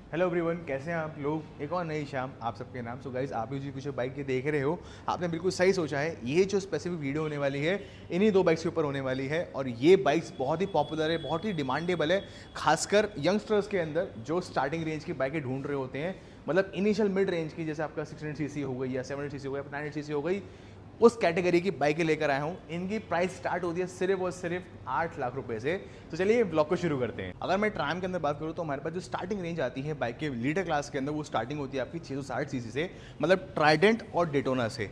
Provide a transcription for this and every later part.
Hello everyone, कैसे हैं आप लोग। एक और नई शाम आप सबके नाम। सो गाइस, आप जो कुछ बाइक के देख रहे हो, आपने बिल्कुल सही सोचा है। ये जो स्पेसिफिक वीडियो होने वाली है, इन्हीं दो बाइक्स के ऊपर होने वाली है। और ये बाइक्स बहुत ही पॉपुलर है, बहुत ही डिमांडेबल है, खासकर यंगस्टर्स के अंदर जो स्टार्टिंग रेंज की बाइकें ढूंढ रहे होते हैं। मतलब इनिशियल मिड रेंज की, जैसे आपका 600 सीसी हो गई या 700 सीसी हो गया, 900 सीसी हो गई, उस कैटेगरी की बाइकें लेकर आया हूँ। इनकी प्राइस स्टार्ट होती है सिर्फ और सिर्फ 8 लाख रुपए से। तो चलिए ब्लॉग को शुरू करते हैं। अगर मैं ट्रायम के अंदर बात करूँ तो हमारे पास जो स्टार्टिंग रेंज आती है बाइक के लीडर क्लास के अंदर, वो स्टार्टिंग होती है आपकी 660 सीसी से, मतलब ट्राइडेंट और डेटोना से।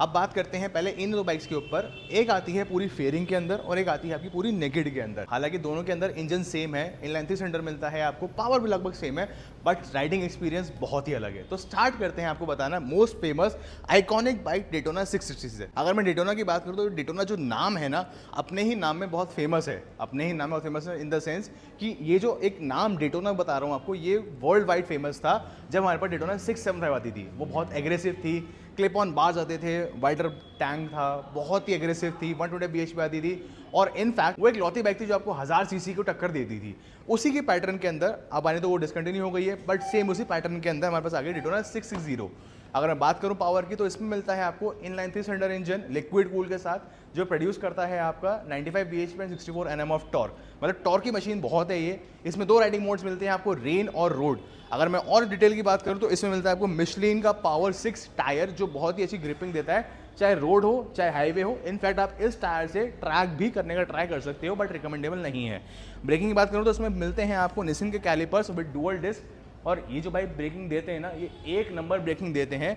अब बात करते हैं पहले इन दो बाइक्स के ऊपर। एक आती है पूरी फेयरिंग के अंदर और एक आती है आपकी पूरी नेकेड के अंदर। हालांकि दोनों के अंदर इंजन सेम है, इनलाइन 3 सिलेंडर मिलता है आपको, पावर भी लगभग सेम है, बट राइडिंग एक्सपीरियंस बहुत ही अलग है। तो स्टार्ट करते हैं आपको बताना most famous iconic bike Daytona 660 से। अगर मैं डेटोना की बात करूँ तो डेटोना जो नाम है ना, अपने ही नाम में बहुत फेमस है। अपने ही नाम में बहुत फेमस है इन द सेंस कि ये जो एक नाम डेटोना बता रहा हूँ आपको, ये वर्ल्ड वाइड फेमस था जब हमारे पास डेटोना 675 आती थी। वो बहुत एग्रेसिव थी, क्लिप ऑन बार्स आते थे, वाइडर टैंक था, बहुत ही एग्रेसिव थी, 120 bhp आती थी। और इनफैक्ट वो एक लौती बाइक थी जो आपको 1000 सीसी को टक्कर देती थी। उसी के पैटर्न के अंदर अब आने तो वो डिसकंटिन्यू हो गई है, बट सेम उसी पैटर्न के अंदर हमारे पास आ गई डेटोना 660। अगर मैं बात करूं पावर की, तो इसमें मिलता है आपको inline 3 cylinder engine liquid cool के साथ, जो प्रोड्यूस करता है आपका 95 bhp and 64 Nm of torque. मतलब टॉर्क की मशीन बहुत है ये। इसमें दो राइडिंग मोड्स मिलते हैं आपको, रेन और रोड। अगर मैं और डिटेल की बात करूं तो इसमें मिलता है आपको मिशलिन का पावर 6 टायर, जो बहुत ही अच्छी ग्रिपिंग देता है, चाहे रोड हो चाहे हाईवे हो। इनफैक्ट आप इस टायर से ट्रैक भी करने का ट्राई कर सकते हो, बट रिकमेंडेबल नहीं है। ब्रेकिंग की बात करूं तो इसमें मिलते हैं आपको निसिन के कैलिपर्स विद डुअल डिस्क। और ये जो भाई ब्रेकिंग देते हैं ना, ये एक नंबर ब्रेकिंग देते हैं।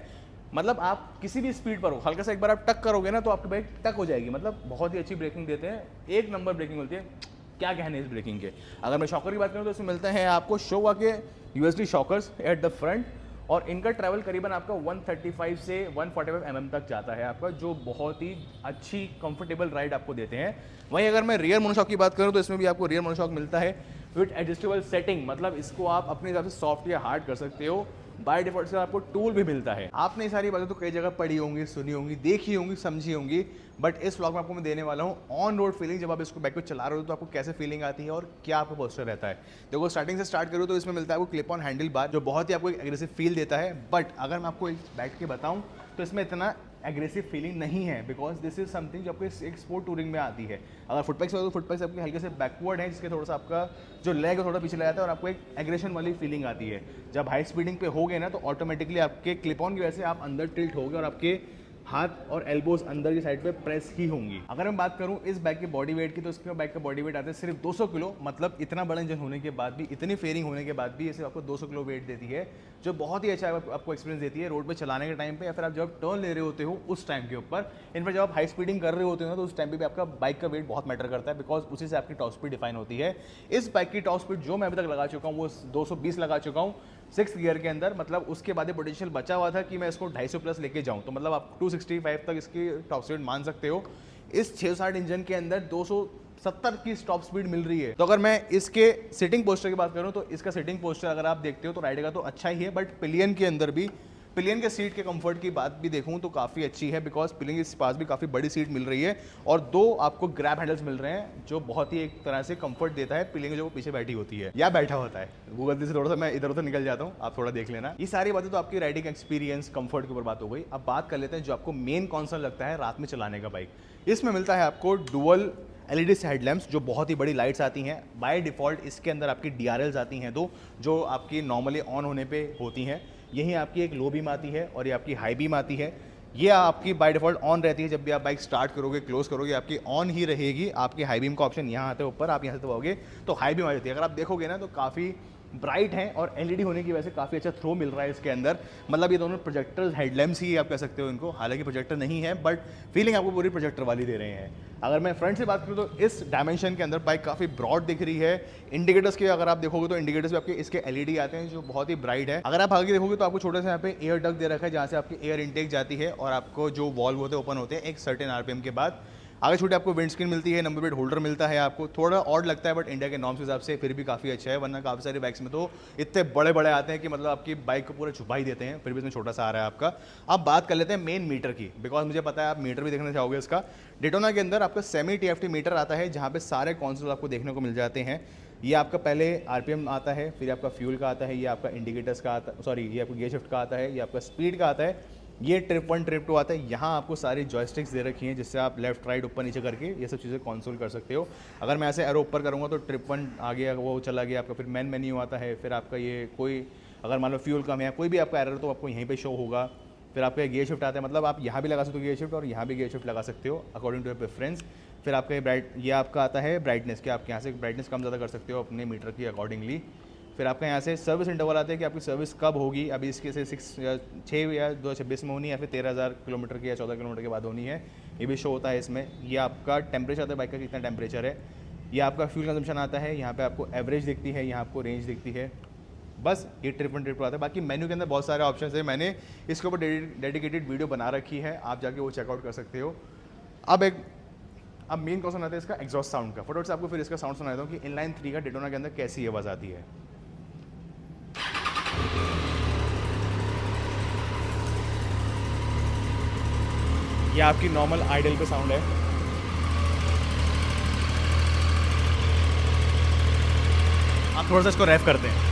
मतलब आप किसी भी स्पीड पर हो, हल्का सा एक बार आप टक करोगे ना तो आपकी बाइक टक हो जाएगी। मतलब बहुत ही अच्छी ब्रेकिंग देते हैं, एक नंबर ब्रेकिंग मिलती है। क्या कहने इस ब्रेकिंग के। अगर मैं शॉकर की बात करूँ तो इसमें मिलते हैं आपको शोवा के USD shockers at the front, और इनका ट्रैवल करीबन आपका 135 से 145 mm तक जाता है आपका, जो बहुत ही अच्छी कंफर्टेबल राइड आपको देते हैं। वहीं अगर मैं रियर मोनोशॉक की बात करूं तो इसमें भी आपको रियर मोनोशॉक मिलता है विद एडजस्टेबल सेटिंग। मतलब इसको आप अपने हिसाब से सॉफ्ट या हार्ड कर सकते हो। बाय डिफॉल्ट से आपको टूल भी मिलता है। आपने ये सारी बातें तो कई जगह पढ़ी होंगी, सुनी होंगी, देखी होंगी, समझी होंगी, बट इस व्लॉग में आपको मैं देने वाला हूँ ऑन रोड फीलिंग। जब आप इसको बाइक को चला रहे हो तो आपको कैसे फीलिंग आती है और क्या आपको पोस्टर रहता है। देखो, स्टार्टिंग से स्टार्ट करूँ तो इसमें मिलता है आपको क्लिप ऑन हैंडल बार, जो बहुत ही आपको एक एग्रेसिव फील देता है। बट अगर मैं आपको बैठ के बताऊँ तो इसमें इतना एग्रेसिव फीलिंग नहीं है, बिकॉज दिस इज समथिंग जो आपको एक स्पोर्ट टूरिंग में आती है। अगर फुटपैक्स में तो फुटपैक्स आपके हल्के से बैकवर्ड है, जिसके थोड़ा सा आपका जो लेग है थोड़ा पीछे ले जाता है और आपको एक एग्रेशन वाली फीलिंग आती है। जब हाई स्पीडिंग पे होगे ना तो ऑटोमेटिकली आपके क्लिप ऑन की वजह से आप अंदर टिल्ट होगे और आपके हाथ और एल्बोज अंदर की साइड पे प्रेस ही होंगी। अगर मैं बात करूं इस बाइक के बॉडी वेट की, तो इसके बाइक का बॉडी वेट आता है सिर्फ 200 किलो। मतलब इतना बड़ा इंजन होने के बाद भी, इतनी फेयरिंग होने के बाद भी, इसे आपको 200 किलो वेट देती है, जो बहुत ही अच्छा आपको एक्सपीरियंस देती है रोड पे चलाने के टाइम पे, या फिर आप जब टर्न ले रहे होते हो उस टाइम के ऊपर। इनफैक्ट जब आप हाई स्पीडिंग कर रहे होते हो ना, तो उस टाइम पे भी आपका बाइक का वेट बहुत मैटर करता है, बिकॉज उसी से आपकी टॉप स्पीड डिफाइन होती है। इस बाइक की टॉप स्पीड जो मैं अभी तक लगा चुका हूँ वो 220 लगा चुका हूँ 6th गियर के अंदर। मतलब उसके बाद पोटेंशियल बचा हुआ था कि मैं इसको 250 प्लस लेके जाऊं, तो मतलब आप 265 तक इसकी टॉप स्पीड मान सकते हो। इस 660 इंजन के अंदर 270 की टॉप स्पीड मिल रही है। तो अगर मैं इसके सिटिंग पोस्टर की बात करूं तो इसका सिटिंग पोस्टर अगर आप देखते हो तो राइड का तो अच्छा ही है, बट पिलियन के अंदर भी, पिलियन के सीट के कंफर्ट की बात भी देखूं तो काफ़ी अच्छी है, बिकॉज पिलियन के पास भी काफ़ी बड़ी सीट मिल रही है और दो आपको ग्रैब हैंडल्स मिल रहे हैं, जो बहुत ही एक तरह से कंफर्ट देता है पिलियन जो पीछे बैठी होती है या बैठा होता है। वो गलती से थोड़ा सा मैं इधर उधर निकल जाता हूँ, आप थोड़ा देख लेना। ये सारी बातें तो आपकी राइडिंग एक्सपीरियंस, कंफर्ट के ऊपर बात हो गई। अब बात कर लेते हैं जो आपको मेन कॉन्सर्न लगता है रात में चलाने का बाइक। इसमें मिलता है आपको डुअल एलईडी हेडलैम्प्स, जो बहुत ही बड़ी लाइट्स आती हैं। बाय डिफ़ॉल्ट इसके अंदर आपकी डीआरएल्स आती हैं दो, जो आपकी नॉर्मली ऑन होने पे होती हैं। यही आपकी एक लो बीम आती है और ये आपकी हाई बीम आती है। ये आपकी बाय डिफ़ॉल्ट ऑन रहती है, जब भी आप बाइक स्टार्ट करोगे, क्लोज करोगे, आपकी ऑन ही रहेगी। आपकी हाई बीम का ऑप्शन यहाँ आता है ऊपर, आप यहाँ से दबाओगे तो हाई बीम आ जाती है। अगर आप देखोगे ना तो काफ़ी ब्राइट है और एलईडी होने की वजह से काफ़ी अच्छा थ्रो मिल रहा है इसके अंदर। मतलब ये दोनों प्रोजेक्टर हेडलैम्प्स ही आप कह सकते हो इनको, हालांकि प्रोजेक्टर नहीं है, बट फीलिंग आपको पूरी प्रोजेक्टर वाली दे रहे हैं। अगर मैं फ्रंट से बात करूँ तो इस डायमेंशन के अंदर बाइक काफ़ी ब्रॉड दिख रही है। इंडिकेटर्स के अगर आप देखोगे तो इंडिकेटर्स भी आपके इसके एलईडी आते हैं, जो बहुत ही ब्राइट है। अगर आप आगे देखोगे तो आपको छोटा सा यहाँ पे एयर डक्ट दे रखा है, जहाँ से आपकी एयर इनटेक जाती है और आपको जो वॉल्व होते हैं ओपन होते हैं एक सर्टेन आरपीएम के बाद। आगे छोटे आपको विंड स्क्रीन मिलती है, नंबर प्लेट होल्डर मिलता है आपको। थोड़ा ऑड लगता है बट इंडिया के नॉर्म्स के हिसाब से फिर भी काफ़ी अच्छा है, वरना काफ़ी सारी बाइक्स में तो इतने बड़े बड़े आते हैं कि मतलब आपकी बाइक को पूरा छुपा ही देते हैं, फिर भी इसमें छोटा सा आ रहा है आपका। अब बात कर लेते हैं मेन मीटर की, बिकॉज मुझे पता है आप मीटर भी देखना चाहोगे इसका। डेटोना के अंदर आपका सेमी टीएफटी मीटर आता है, जहाँ पे सारे कॉन्सोल आपको देखने को मिल जाते हैं। ये आपका पहले आरपीएम आता है, फिर आपका फ्यूल का आता है, ये आपका इंडिकेटर्स का आता, सॉरी ये आपका गियर शिफ्ट का आता है, ये आपका स्पीड का आता है, ये ट्रिप 1 ट्रिप 2 आता है। यहाँ आपको सारी जॉयस्टिक्स दे रखी हैं जिससे आप लेफ्ट राइट ऊपर नीचे करके ये सब चीज़ें कंसोल कर सकते हो। अगर मैं ऐसे एरो ऊपर करूँगा तो ट्रिप 1 आ गया, वो चला गया आपका, फिर मेन मेन्यू आता है, फिर आपका ये कोई अगर मान लो फ्यूल कम है, कोई भी आपका एरर तो आपको यहीं पे शो होगा। फिर आपका गियर शिफ्ट आता है, मतलब आप यहाँ भी लगा सकते हो गियर शिफ्ट और यहाँ भी गियर शिफ्ट लगा सकते हो अकॉर्डिंग टू योर प्रेफरेंस। फिर आपका ये आपका आता है ब्राइटनेस, कि आप यहाँ से ब्राइटनेस कम ज़्यादा कर सकते हो अपने मीटर की अकॉर्डिंगली। फिर आपका यहाँ से सर्विस इंटरवल आता है कि आपकी सर्विस कब होगी, अभी इसके से 6 या 2026 में होनी है, या फिर 13,000 किलोमीटर की या 14 किलोमीटर के बाद होनी है, ये भी शो होता है इसमें। ये आपका टेम्परेचर आता है बाइक का, कितना टेम्परेचर है। ये आपका फ्यूल कंजम्पशन आता है, यहाँ पे आपको एवरेज दिखती है, यहाँ आपको रेंज दिखती है। बस ये ट्रिप 1 ट्रिप 2 आता है। बाकी मेन्यू के अंदर बहुत सारे ऑप्शन है, मैंने इसके ऊपर डेडिकेटेड वीडियो बना रखी है, आप जाके वो चेकआउट कर सकते हो। अब मेन क्वेश्चन आता है इसका एग्जॉस्ट साउंड का। फटाफट से आपको फिर इसका साउंड सुना देता हूँ कि इनलाइन 3 का डेटोना के अंदर कैसी आवाज़ आती है। ये आपकी नॉर्मल आइडल पे साउंड है। आप थोड़ा सा इसको रैप करते हैं।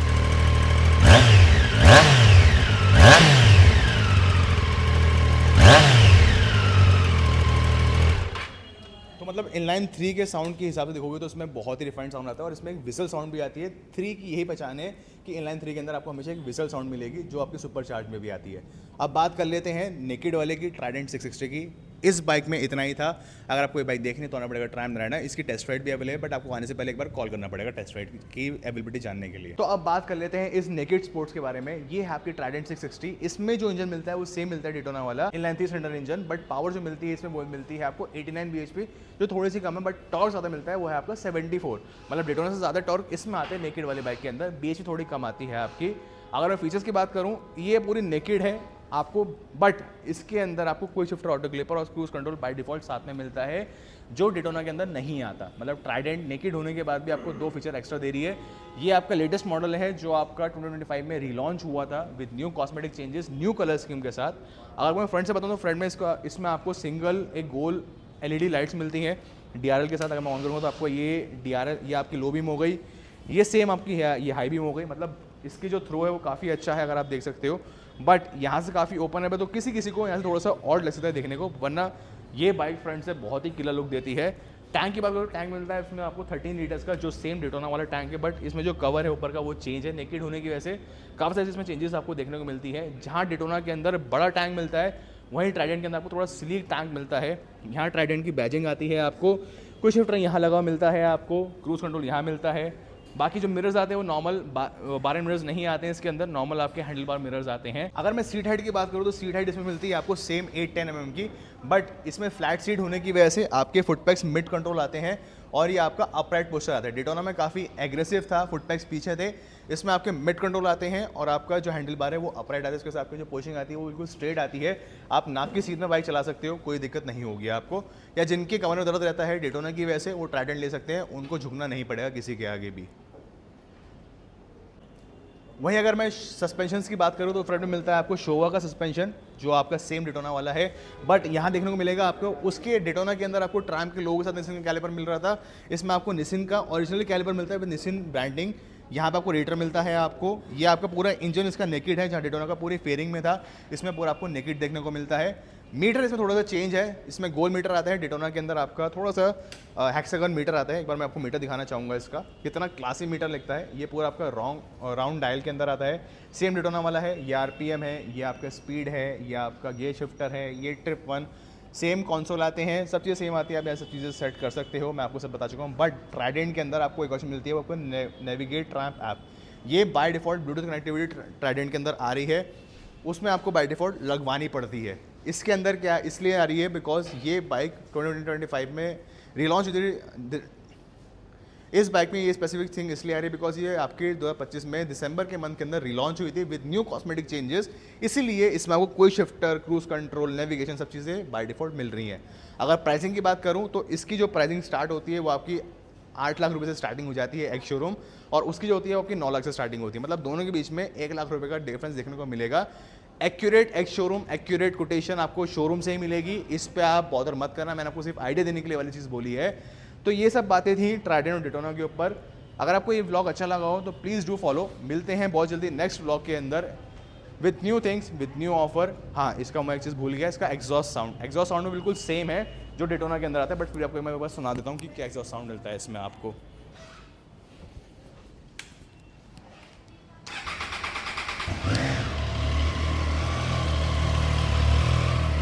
तो मतलब इनलाइन 3 के साउंड के हिसाब से देखोगे तो इसमें बहुत ही रिफाइंड साउंड आता है और इसमें एक विसल साउंड भी आती है। 3 की यही पहचान है कि इनलाइन 3 के अंदर आपको हमेशा एक विसल साउंड मिलेगी जो आपकी सुपर चार्ज में भी आती है। अब बात कर लेते हैं नेकेड वाले की, ट्राइडेंट 660 की। इस बाइक में इतना ही था। अगर आपको ये बाइक देखनी तो आना पड़ेगा ट्रायम नारायणा। इसकी टेस्ट राइड भी अवेलेबल है, बट आपको आने से पहले एक बार कॉल करना पड़ेगा टेस्ट राइड की अवेलेबिलिटी जानने के लिए। तो अब बात कर लेते हैं इस नेकेड स्पोर्ट्स के बारे में। ये है आपकी ट्राइडेंट 660। इसमें जो इंजन मिलता है वो सेम मिलता है डेटोना वाला inline 3 cylinder engine, but power जो मिलती है इसमें वो मिलती है आपको 89 bhp, जो थोड़ी सी कम है, बट टॉर्क ज़्यादा मिलता है, वो है आपका 74। मतलब डेटोना से ज़्यादा टॉर्क इसमें आते हैं नेकेड वाली बाइक के अंदर। bhp थोड़ी कम आती है आपकी। अगर मैं फीचर्स की बात करूँ, ये पूरी नेकेड है आपको, बट इसके अंदर आपको कोई शिफ्टर, ऑटो क्लिपर और क्रूज कंट्रोल बाय डिफॉल्ट साथ में मिलता है, जो डेटोना के अंदर नहीं आता। मतलब ट्राइडेंट नेकेड होने के बाद भी आपको 2 फीचर एक्स्ट्रा दे रही है। ये आपका लेटेस्ट मॉडल है जो आपका 2025 में रीलॉन्च हुआ था with new cosmetic changes, new colour scheme के साथ। अगर मैं फ्रंट से बताऊँ तो फ्रंट में इसमें आपको सिंगल एक गोल LED लाइट्स मिलती हैं DRL के साथ। अगर मैं ऑन करूँगा तो आपको ये DRL, ये आपकी लो बीम हो गई, ये सेम आपकी है, ये हाई बीम हो गई। मतलब इसकी जो थ्रो है वो काफ़ी अच्छा है, अगर आप देख सकते हो। बट यहाँ से काफ़ी ओपन है, तो किसी को यहाँ से थोड़ा सा ऑड लग सकता है देखने को, वरना ये बाइक फ्रंट से बहुत ही किलर लुक देती है। टैंक की बात करो, टैंक मिलता है इसमें आपको 13 लीटर्स का, जो सेम डेटोना वाला टैंक है, बट इसमें जो कवर है ऊपर का वो चेंज है। नेकेड होने की वजह से काफ़ी सारी इसमें चेंजेस आपको देखने को मिलती है। जहाँ डेटोना के अंदर बड़ा टैंक मिलता है, वहीं ट्राइडेंट के अंदर आपको थोड़ा स्लीक टैंक मिलता है। यहाँ ट्राइडेंट की बैजिंग आती है आपको, कुछ शिफ्टर यहाँ लगा मिलता है आपको, क्रूज कंट्रोल यहाँ मिलता है। बाकी जो मिरर्स आते हैं वो नॉर्मल बार मिरर्स नहीं आते हैं इसके अंदर, नॉर्मल आपके हैंडल बार मिरर्स आते हैं। अगर मैं सीट हाइट की बात करूँ तो सीट हाइट इसमें मिलती है आपको सेम 8-10 mm की, बट इसमें फ्लैट सीट होने की वजह से आपके फुटपैक्स मिड कंट्रोल आते हैं और ये आपका अपराइट पोस्चर आता है। डेटोना में काफ़ी एग्रेसिव था, फुटपैक्स पीछे थे, इसमें आपके मिड कंट्रोल आते हैं और आपका जो हैंडल बार है वो अपराइट आता है। इसके साथ आपकी जो पोजिंग आती है वो बिल्कुल स्ट्रेट आती है। आप नाक की सीट में बाइक चला सकते हो, कोई दिक्कत नहीं होगी आपको। या जिनके कमर में दर्द रहता है डेटोना की वजह से, वो ट्राइडेंट ले सकते हैं, उनको झुकना नहीं पड़ेगा किसी के आगे भी। वहीं अगर मैं सस्पेंशंस की बात करूं तो फ्रंट में मिलता है आपको शोवा का सस्पेंशन, जो आपका सेम डेटोना वाला है, बट यहाँ देखने को मिलेगा आपको उसके डेटोना के अंदर आपको ट्रायम्फ के लोगों के साथ निसिन का कैलिपर मिल रहा था, इसमें आपको निसिन का ओरिजिनल कैलिपर मिलता है विद निसिन ब्रांडिंग। यहाँ पे आपको रेटर मिलता है आपको। ये आपका पूरा इंजन इसका नेकेड है, जहाँ डेटोना का पूरी फेयरिंग में था, इसमें पूरा आपको नेकेड देखने को मिलता है। मीटर इसमें थोड़ा सा चेंज है, इसमें गोल मीटर आता है, डेटोना के अंदर आपका थोड़ा सा हेक्सागन मीटर आता है। एक बार मैं आपको मीटर दिखाना चाहूँगा इसका, कितना क्लासी मीटर लगता है। ये पूरा आपका राउंड डायल के अंदर आता है, सेम डेटोना वाला है। ये RPM है, ये आपका स्पीड है, ये आपका गियर शिफ्टर है, ये ट्रिप 1, सेम कंसोल आते हैं, सब चीज़ें सेम आती है। आप ये सब चीज़ें सेट कर सकते हो, मैं आपको सब बता चुका हूँ। बट ट्राइडेंट के अंदर आपको एक ऑप्शन मिलती है, वो आपको नेविगेट ट्रायम्फ ऐप। ये by default Bluetooth connectivity Trident के अंदर आ रही है, उसमें आपको बाय डिफ़ॉल्ट लगवानी पड़ती है। इसके अंदर क्या इसलिए आ रही है, बिकॉज ये बाइक 2025 में रिलॉन्च हुई थी। इस बाइक में ये स्पेसिफिक थिंग इसलिए आ रही है बिकॉज ये आपके 2025 में दिसंबर के मंथ के अंदर रिलॉन्च हुई थी विद न्यू कॉस्मेटिक चेंजेस, इसीलिए इसमें आपको कोई शिफ्टर, क्रूज कंट्रोल, नेविगेशन सब चीज़ें बाय डिफ़ॉल्ट मिल रही हैं। अगर प्राइसिंग की बात करूँ तो इसकी जो प्राइसिंग स्टार्ट होती है वो आपकी 8 लाख रुपये से स्टार्टिंग हो जाती है एक शोरूम, और उसकी जो होती है वो आपकी 9 लाख से स्टार्टिंग होती है। मतलब दोनों के बीच में 1 लाख रुपये का डिफरेंस देखने को मिलेगा। Accurate ex showroom, accurate quotation आपको शोरूम से ही मिलेगी, इस पे आप बॉदर मत करना, मैंने आपको सिर्फ आइडिया देने के लिए वाली चीज़ बोली है। तो ये सब बातें थी ट्राइडेंट और डेटोना के ऊपर। अगर आपको ये व्लॉग अच्छा लगा हो तो प्लीज़ डू फॉलो। मिलते हैं बहुत जल्दी नेक्स्ट व्लॉग के अंदर with new things, with new offer. हाँ, इसका मैं एक चीज़ भूल गया, इसका एग्जॉस्ट साउंड में बिल्कुल सेम है जो डेटोना के अंदर आता है, बट फिर आपको मैं बस सुना देता हूँ कि क्या एग्जॉस्ट साउंड मिलता है इसमें आपको।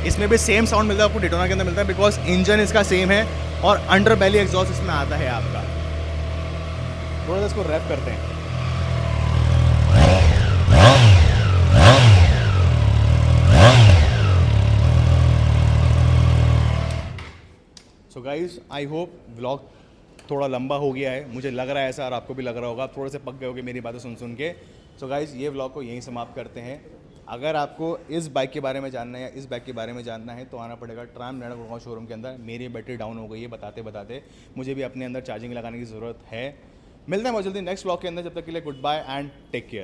इसमें भी सेम साउंड मिलता है आपको, डेटोना के अंदर मिलता है, बिकॉज इंजन इसका सेम है और अंडर बैली एग्जॉस्ट इसमें आता है आपका। थोड़ा सा इसको रैप करते हैं। So guys, I hope vlog थोड़ा लंबा हो गया है, मुझे लग रहा है ऐसा, और आपको भी लग रहा होगा, आप थोड़े से पक गए होगे मेरी बातें सुन सुन के। सो गाइज, ये व्लॉग को यहीं समाप्त करते हैं। अगर आपको इस बाइक के बारे में जानना है या इस बाइक के बारे में जानना है तो आना पड़ेगा ट्राम नैनो गुड़गांव शोरूम के अंदर। मेरी बैटरी डाउन हो गई है बताते बताते, मुझे भी अपने अंदर चार्जिंग लगाने की ज़रूरत है। मिलते हैं बहुत जल्दी नेक्स्ट व्लॉग के अंदर, जब तक के लिए good bye and take care.